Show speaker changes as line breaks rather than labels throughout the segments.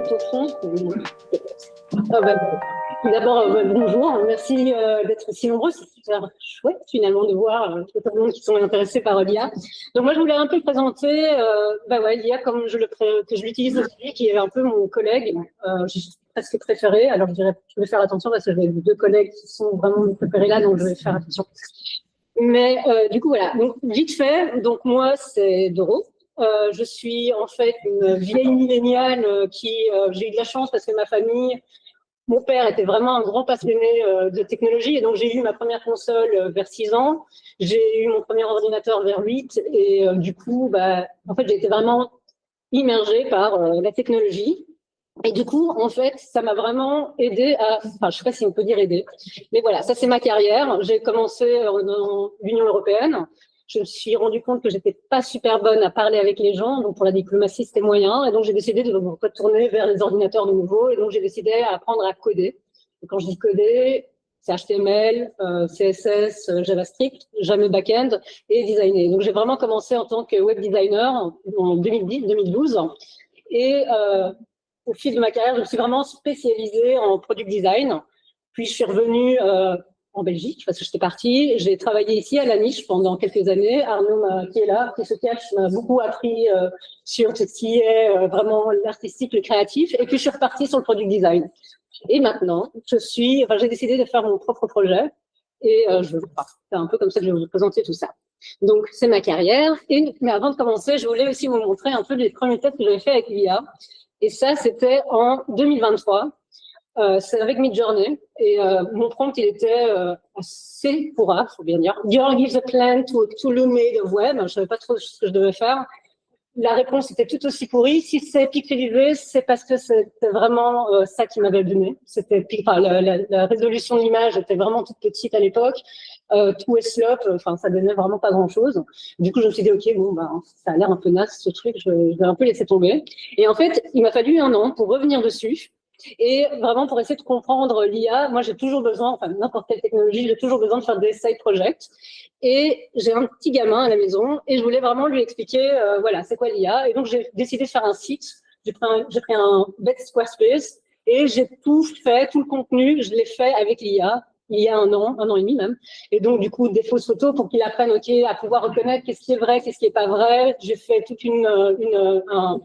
tout au fond. D'abord, bonjour, merci d'être si nombreux, c'est super chouette finalement de voir autant de monde qui sont intéressés par l'IA. Donc moi je voulais un peu présenter l'IA comme que je l'utilise aujourd'hui, qui est un peu mon collègue, presque préféré. Alors je vais faire attention parce que j'ai deux collègues qui sont vraiment mes préférés là, donc je vais faire attention. Mais du coup voilà, donc vite fait, donc moi c'est Doro. Je suis en fait une vieille milléniale j'ai eu de la chance parce que ma famille, mon père était vraiment un grand passionné de technologie et donc j'ai eu ma première console vers 6 ans, j'ai eu mon premier ordinateur vers 8 et du coup, en fait, j'ai été vraiment immergée par la technologie. Et du coup, en fait, ça m'a vraiment aidé enfin, je sais pas si on peut dire aider, mais voilà, ça c'est ma carrière. J'ai commencé dans l'Union européenne. Je me suis rendu compte que j'étais pas super bonne à parler avec les gens, donc pour la diplomatie c'était moyen, et donc j'ai décidé de me retourner vers les ordinateurs de nouveau, et donc j'ai décidé à apprendre à coder. Et quand je dis coder, c'est HTML, CSS, JavaScript, jamais back-end, et designer. Donc j'ai vraiment commencé en tant que web designer en 2010-2012, et au fil de ma carrière, je me suis vraiment spécialisée en product design. Puis je suis revenue en Belgique parce que j'étais partie. J'ai travaillé ici à la niche pendant quelques années. Arnaud, qui est là, qui se cache, m'a beaucoup appris sur ce qui est vraiment l'artistique, le créatif. Et puis je suis repartie sur le product design. Et maintenant, j'ai décidé de faire mon propre projet. Et c'est un peu comme ça que je vais vous présenter tout ça. Donc, c'est ma carrière. Mais avant de commencer, je voulais aussi vous montrer un peu les premiers tests que j'avais fait avec l'IA. Et ça, c'était en 2023. C'est avec Midjourney. Et mon prompt, il était assez pourra, faut bien dire. Dior gives a plan to loom made of web. Je ne savais pas trop ce que je devais faire. La réponse était tout aussi pourrie. Si c'est pixelisé, c'est parce que c'était vraiment ça qui m'avait donné. La résolution de l'image était vraiment toute petite à l'époque. Tout est slope, enfin ça donnait vraiment pas grand-chose. Du coup, je me suis dit ok, bon ça a l'air un peu naze ce truc, je vais un peu laisser tomber. Et en fait, il m'a fallu 1 an pour revenir dessus. Et vraiment, pour essayer de comprendre l'IA, moi, j'ai toujours besoin, enfin, n'importe quelle technologie, j'ai toujours besoin de faire des side projects. Et j'ai un petit gamin à la maison et je voulais vraiment lui expliquer, voilà, c'est quoi l'IA. Et donc, j'ai décidé de faire un site. J'ai pris un bête Squarespace et j'ai tout fait, tout le contenu, je l'ai fait avec l'IA il y a 1 an et demi même. Et donc, du coup, des fausses photos pour qu'il apprenne, à pouvoir reconnaître qu'est-ce qui est vrai, qu'est-ce qui est pas vrai. J'ai fait toute un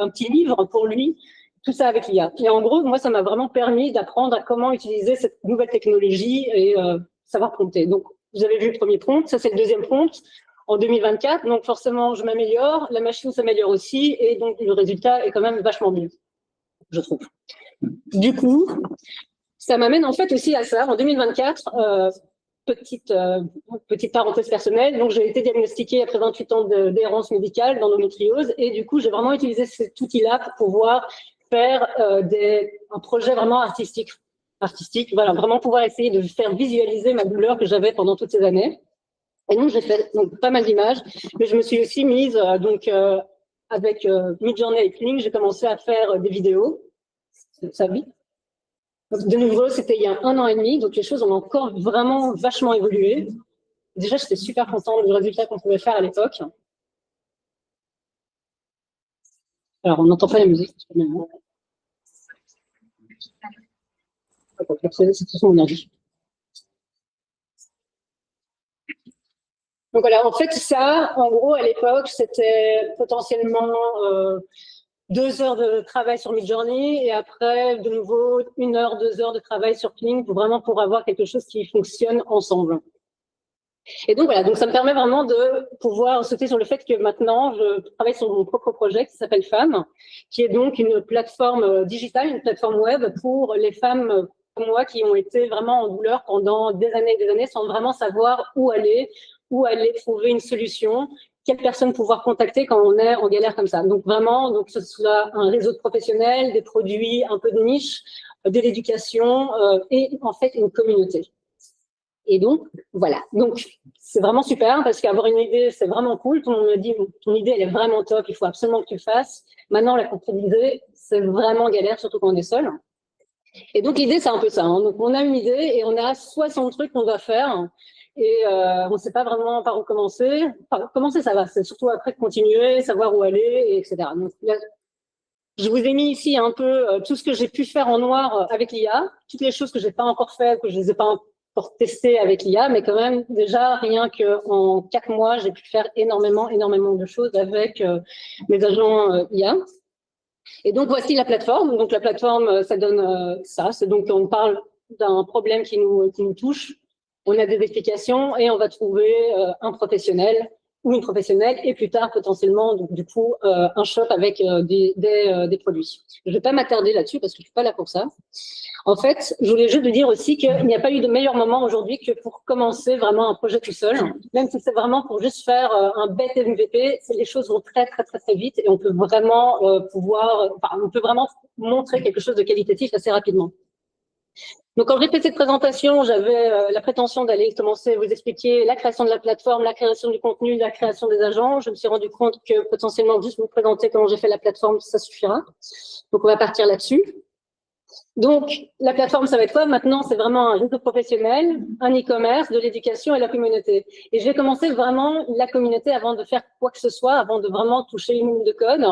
petit livre pour lui. Tout ça avec l'IA. Et en gros, moi, ça m'a vraiment permis d'apprendre à comment utiliser cette nouvelle technologie et savoir prompter. Donc, vous avez vu le premier prompt, ça c'est le deuxième prompt en 2024. Donc, forcément, je m'améliore, la machine s'améliore aussi, et donc le résultat est quand même vachement mieux, je trouve. Du coup, ça m'amène en fait aussi à ça. En 2024, petite parenthèse personnelle, donc j'ai été diagnostiquée après 28 ans d'errance médicale d'endométriose, et du coup, j'ai vraiment utilisé cet outil-là pour pouvoir faire un projet vraiment artistique, voilà, vraiment pouvoir essayer de faire visualiser ma douleur que j'avais pendant toutes ces années. Et donc, j'ai fait pas mal d'images, mais je me suis aussi mise, avec Midjourney et Kling, j'ai commencé à faire des vidéos. Ça vit. De nouveau, c'était il y a 1 an et demi, donc les choses ont encore vraiment vachement évolué. Déjà, j'étais super contente du résultat qu'on pouvait faire à l'époque. Alors, on n'entend pas la musique. C'est tout mon avis. Donc voilà, en fait, ça, en gros, à l'époque, c'était potentiellement 2 heures de travail sur Midjourney et après, de nouveau, 1 heure, 2 heures de travail sur Kling pour avoir quelque chose qui fonctionne ensemble. Et donc voilà, donc ça me permet vraiment de pouvoir sauter sur le fait que maintenant, je travaille sur mon propre projet qui s'appelle Femmes, qui est donc une plateforme digitale, une plateforme web pour les femmes comme moi qui ont été vraiment en douleur pendant des années sans vraiment savoir où aller trouver une solution, quelle personne pouvoir contacter quand on est en galère comme ça. Donc vraiment, donc que ce soit un réseau de professionnels, des produits un peu de niche, de l'éducation et en fait une communauté. Et donc, voilà. Donc, c'est vraiment super parce qu'avoir une idée, c'est vraiment cool. Tout le monde me dit, ton idée, elle est vraiment top, il faut absolument que tu le fasses. Maintenant, la concrétiser, c'est vraiment galère, surtout quand on est seul. Et donc, l'idée, c'est un peu ça. Hein. Donc, on a une idée et on a 60 trucs qu'on doit faire. Et on ne sait pas vraiment par où commencer. Enfin, commencer, ça va. C'est surtout après continuer, savoir où aller, etc. Donc, Je vous ai mis ici un peu tout ce que j'ai pu faire en noir avec l'IA, toutes les choses que j'ai pas encore faites, que je les ai pas encore testées avec l'IA, mais quand même, déjà, rien qu'en 4 mois, j'ai pu faire énormément de choses avec mes agents IA. Et donc, voici la plateforme. Donc, la plateforme, ça donne ça. C'est donc, on parle d'un problème qui nous touche. On a des explications et on va trouver un professionnel ou une professionnelle et plus tard, potentiellement, donc, du coup, un shop avec des produits. Je ne vais pas m'attarder là-dessus parce que je ne suis pas là pour ça. En fait, je voulais juste vous dire aussi qu'il n'y a pas eu de meilleur moment aujourd'hui que pour commencer vraiment un projet tout seul. Même si c'est vraiment pour juste faire un bête MVP, les choses vont très vite et on peut vraiment on peut vraiment montrer quelque chose de qualitatif assez rapidement. Donc, quand j'ai fait cette présentation, j'avais la prétention d'aller commencer à vous expliquer la création de la plateforme, la création du contenu, la création des agents. Je me suis rendu compte que potentiellement, juste vous présenter comment j'ai fait la plateforme, ça suffira. Donc, on va partir là-dessus. Donc, la plateforme, ça va être quoi? Maintenant, c'est vraiment un réseau professionnel, un e-commerce, de l'éducation et la communauté. Et je vais commencer vraiment la communauté avant de faire quoi que ce soit, avant de vraiment toucher une ligne de code,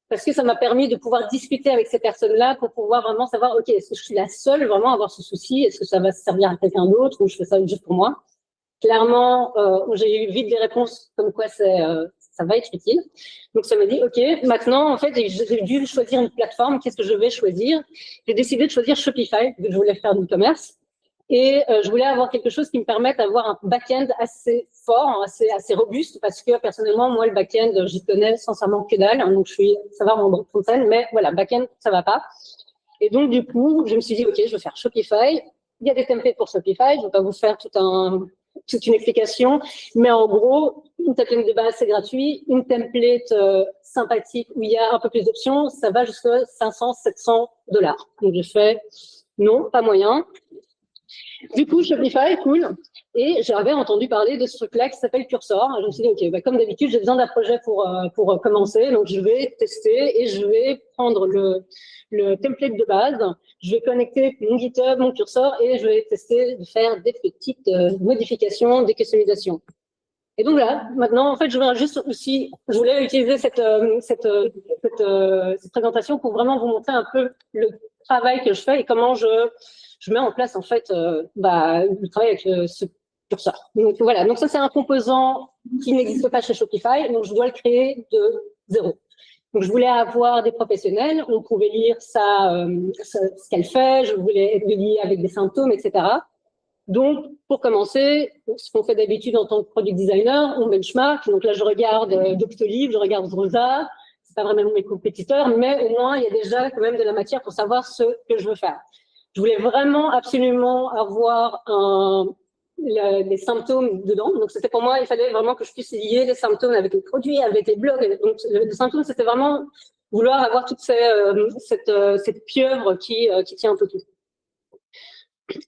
parce que ça m'a permis de pouvoir discuter avec ces personnes-là pour pouvoir vraiment savoir, OK, est-ce que je suis la seule vraiment à avoir ce souci? Est-ce que ça va servir à quelqu'un d'autre ou je fais ça juste pour moi? Clairement, j'ai eu vite des réponses comme quoi ça va être utile. Donc, ça m'a dit, OK, maintenant, en fait, j'ai dû choisir une plateforme. Qu'est-ce que je vais choisir? J'ai décidé de choisir Shopify, vu que je voulais faire du commerce. Et je voulais avoir quelque chose qui me permette d'avoir un back-end assez fort, assez robuste, parce que personnellement, moi, le back-end, j'y connais sincèrement que dalle. Hein, donc, ça va en front-end, mais voilà, back-end, ça va pas. Et donc, du coup, je me suis dit, OK, je vais faire Shopify. Il y a des templates pour Shopify. Je ne vais pas vous faire toute une explication, mais en gros, une template de base, c'est gratuit. Une template sympathique où il y a un peu plus d'options, ça va jusqu'à 500, 700 $. Donc, je fais non, pas moyen. Du coup, Shopify, cool. Et j'avais entendu parler de ce truc-là qui s'appelle Cursor. Je me suis dit, OK, bah, comme d'habitude, j'ai besoin d'un projet pour commencer. Donc, je vais tester et je vais prendre le template de base. Je vais connecter mon GitHub, mon Cursor et je vais tester de faire des petites modifications, des customisations. Et donc là, maintenant, en fait, je voulais utiliser cette présentation pour vraiment vous montrer un peu le travail que je fais et comment je mets en place, en fait, le travail avec ce curseur. Donc voilà, donc ça, c'est un composant qui n'existe pas chez Shopify, donc je dois le créer de zéro. Donc, je voulais avoir des professionnels, on pouvait lire ce qu'elle fait, je voulais être lié avec des symptômes, etc. Donc, pour commencer, ce qu'on fait d'habitude en tant que product designer, on benchmark. Donc là, je regarde Doctolib, je regarde Rosa. C'est pas vraiment mes compétiteurs, mais au moins, il y a déjà quand même de la matière pour savoir ce que je veux faire. Je voulais vraiment absolument avoir les symptômes dedans. Donc, c'était pour moi, il fallait vraiment que je puisse lier les symptômes avec les produits, avec les blogs. Donc, les symptômes, c'était vraiment vouloir avoir toute cette pieuvre qui tient un peu tout.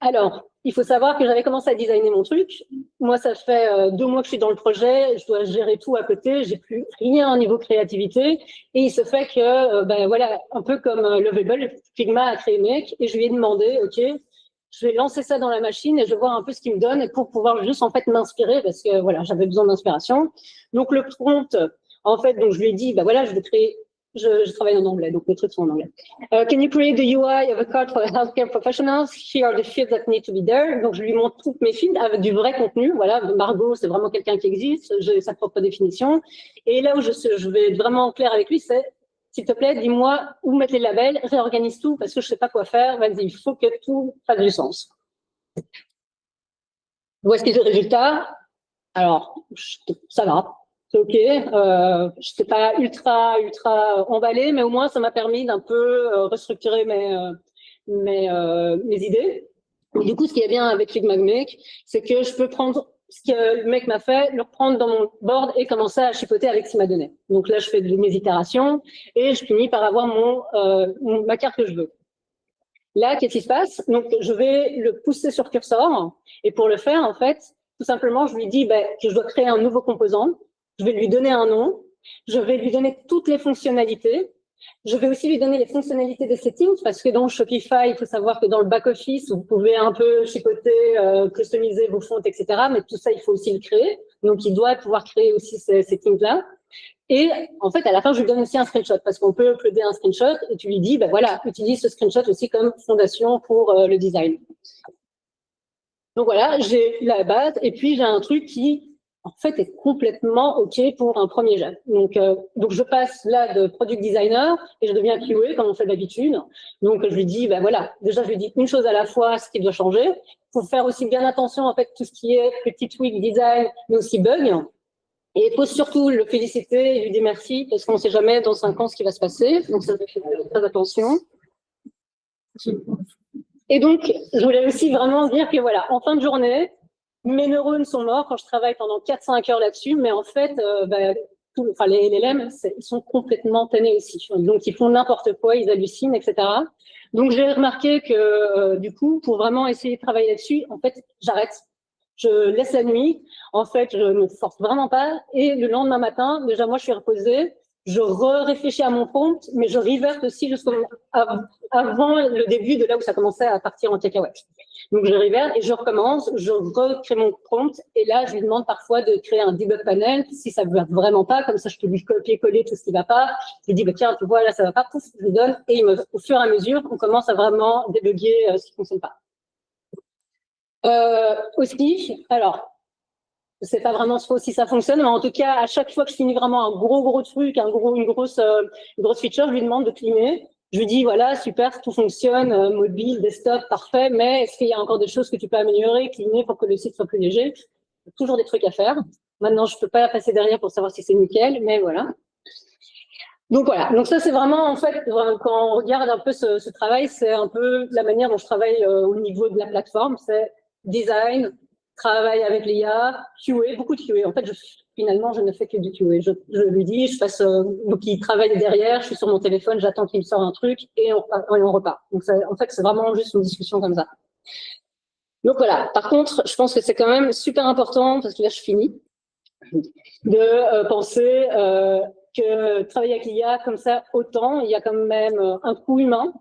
Alors, il faut savoir que j'avais commencé à designer mon truc. Moi, ça fait 2 mois que je suis dans le projet. Je dois gérer tout à côté. J'ai plus rien au niveau créativité. Et il se fait que, voilà, un peu comme Lovable, Figma a créé Make. Et je lui ai demandé, OK, je vais lancer ça dans la machine et je vais voir un peu ce qu'il me donne pour pouvoir juste, en fait, m'inspirer parce que, voilà, j'avais besoin d'inspiration. Donc, le prompt, en fait, donc je lui ai dit, voilà, je vais créer. Je travaille en anglais, donc les trucs sont en anglais. Can you create the UI of a card for healthcare professionals? Here are the fields that need to be there. Donc, je lui montre toutes mes fields avec du vrai contenu. Voilà, Margot, c'est vraiment quelqu'un qui existe. J'ai sa propre définition. Et là où je vais être vraiment clair avec lui, c'est, s'il te plaît, dis-moi où mettre les labels, réorganise tout parce que je sais pas quoi faire. Vas-y, il faut que tout fasse du sens. Voici le résultat. Alors, ça va. C'est OK. Je n'étais pas ultra emballée, mais au moins, ça m'a permis d'un peu restructurer mes idées. Et du coup, ce qui est bien avec Figma Make, c'est que je peux prendre ce que le mec m'a fait, le reprendre dans mon board et commencer à chipoter avec ce qu'il m'a donné. Donc là, je fais mes itérations et je finis par avoir ma carte que je veux. Là, qu'est-ce qui se passe? Donc, je vais le pousser sur Cursor. Et pour le faire, en fait, tout simplement, je lui dis que je dois créer un nouveau composant. Je vais lui donner un nom. Je vais lui donner toutes les fonctionnalités. Je vais aussi lui donner les fonctionnalités des settings parce que dans Shopify, il faut savoir que dans le back-office, vous pouvez un peu chipoter, customiser vos fonts, etc. Mais tout ça, il faut aussi le créer. Donc, il doit pouvoir créer aussi ces settings-là. Et en fait, à la fin, je lui donne aussi un screenshot parce qu'on peut uploader un screenshot et tu lui dis, ben voilà, utilise ce screenshot aussi comme fondation pour le design. Donc voilà, j'ai la base et puis j'ai un truc qui, en fait, est complètement OK pour un premier jet. Donc je passe là de product designer et je deviens QA comme on fait d'habitude. Donc je lui dis, ben voilà, déjà je lui dis une chose à la fois, ce qui doit changer. Il faut faire aussi bien attention en fait tout ce qui est petit tweak design, mais aussi bug. Et il faut surtout le féliciter et lui dire merci parce qu'on ne sait jamais dans 5 ans ce qui va se passer. Donc ça fait très attention. Et donc, je voulais aussi vraiment dire que voilà, en fin de journée, mes neurones sont morts quand je travaille pendant 4-5 heures là-dessus, mais en fait, les LLM, ils sont complètement tannés aussi. Donc, ils font n'importe quoi, ils hallucinent, etc. Donc, j'ai remarqué que du coup, pour vraiment essayer de travailler là-dessus, en fait, j'arrête. Je laisse la nuit. En fait, je ne me force vraiment pas. Et le lendemain matin, déjà, moi, je suis reposée. Je réfléchis à mon prompt, mais je reverte aussi avant le début de là où ça commençait à partir en cacahuète. Donc, je reverte et je recommence, je recrée mon prompt. Et là, je lui demande parfois de créer un debug panel. Si ça ne va vraiment pas, comme ça, je peux lui copier-coller tout ce qui ne va pas. Je lui dis, bah, tiens, tu vois, là, ça ne va pas, pouf, je lui donne. Et au fur et à mesure, on commence à vraiment débugger ce qui ne fonctionne pas. Aussi, alors, je sais pas vraiment si ça fonctionne, mais en tout cas, à chaque fois que je finis vraiment un gros truc, une grosse feature, je lui demande de cleaner. Je lui dis, voilà, super, tout fonctionne, mobile, desktop, parfait, mais est-ce qu'il y a encore des choses que tu peux améliorer, cleaner pour que le site soit plus léger? Il y a toujours des trucs à faire. Maintenant, je peux pas passer derrière pour savoir si c'est nickel, mais voilà. Donc voilà, donc ça c'est vraiment en fait, quand on regarde un peu ce travail, c'est un peu la manière dont je travaille au niveau de la plateforme, c'est design, travail avec l'IA, QA, beaucoup de QA. En fait, finalement, je ne fais que du QA. Je lui dis, donc il travaille derrière, je suis sur mon téléphone, j'attends qu'il me sorte un truc et on repart. Donc en fait, c'est vraiment juste une discussion comme ça. Donc voilà, par contre, je pense que c'est quand même super important, parce que là, je finis, de penser que travailler avec l'IA comme ça autant, il y a quand même un coût humain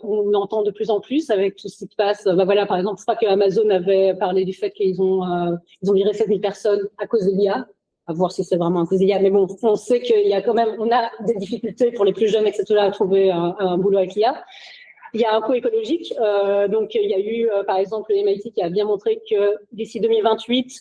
qu'on entend de plus en plus avec tout ce qui se passe. Voilà, par exemple, je crois que Amazon avait parlé du fait qu'ils ont viré 7000 personnes à cause de l'IA. À voir si c'est vraiment à cause de l'IA. Mais bon, on sait qu'il y a quand même, on a des difficultés pour les plus jeunes, etc., à trouver un boulot avec l'IA. Il y a un coût écologique. Donc, il y a eu, par exemple, le MIT qui a bien montré que d'ici 2028,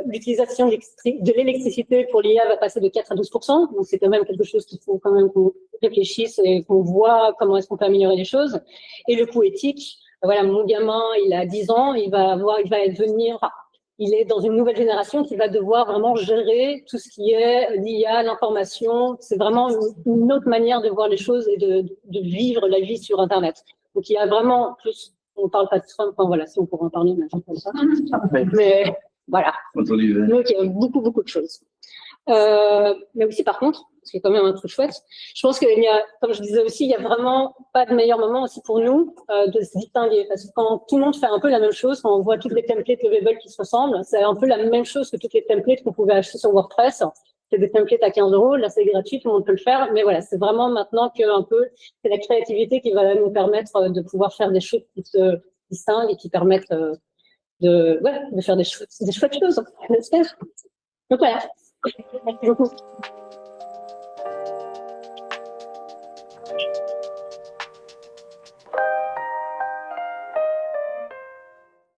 l'utilisation de l'électricité pour l'IA va passer de 4 à 12%. Donc, c'est quand même quelque chose qu'il faut quand même qu'on réfléchisse et qu'on voit comment est-ce qu'on peut améliorer les choses. Et le coût éthique, voilà, mon gamin, il a 10 ans, il est dans une nouvelle génération qui va devoir vraiment gérer tout ce qui est l'IA, l'information. C'est vraiment une autre manière de voir les choses et de vivre la vie sur Internet. Donc, il y a vraiment plus, on ne parle pas de Trump, enfin, voilà, si on pourrait en parler, mais comme ça. Mais voilà. Donc, il y a beaucoup de choses. Mais aussi, par contre, ce qui est quand même un truc chouette, je pense qu'il y a, comme je disais aussi, il n'y a vraiment pas de meilleur moment aussi pour nous de se distinguer. Parce que quand tout le monde fait un peu la même chose, quand on voit toutes les templates Lovable qui se ressemblent, c'est un peu la même chose que toutes les templates qu'on pouvait acheter sur WordPress. C'est des templates à 15 €, là c'est gratuit, tout le monde peut le faire. Mais voilà, c'est vraiment maintenant que un peu, c'est la créativité qui va nous permettre de pouvoir faire des choses qui se distinguent et qui permettent de faire des chouettes choses, j'espère. Donc voilà. Merci beaucoup.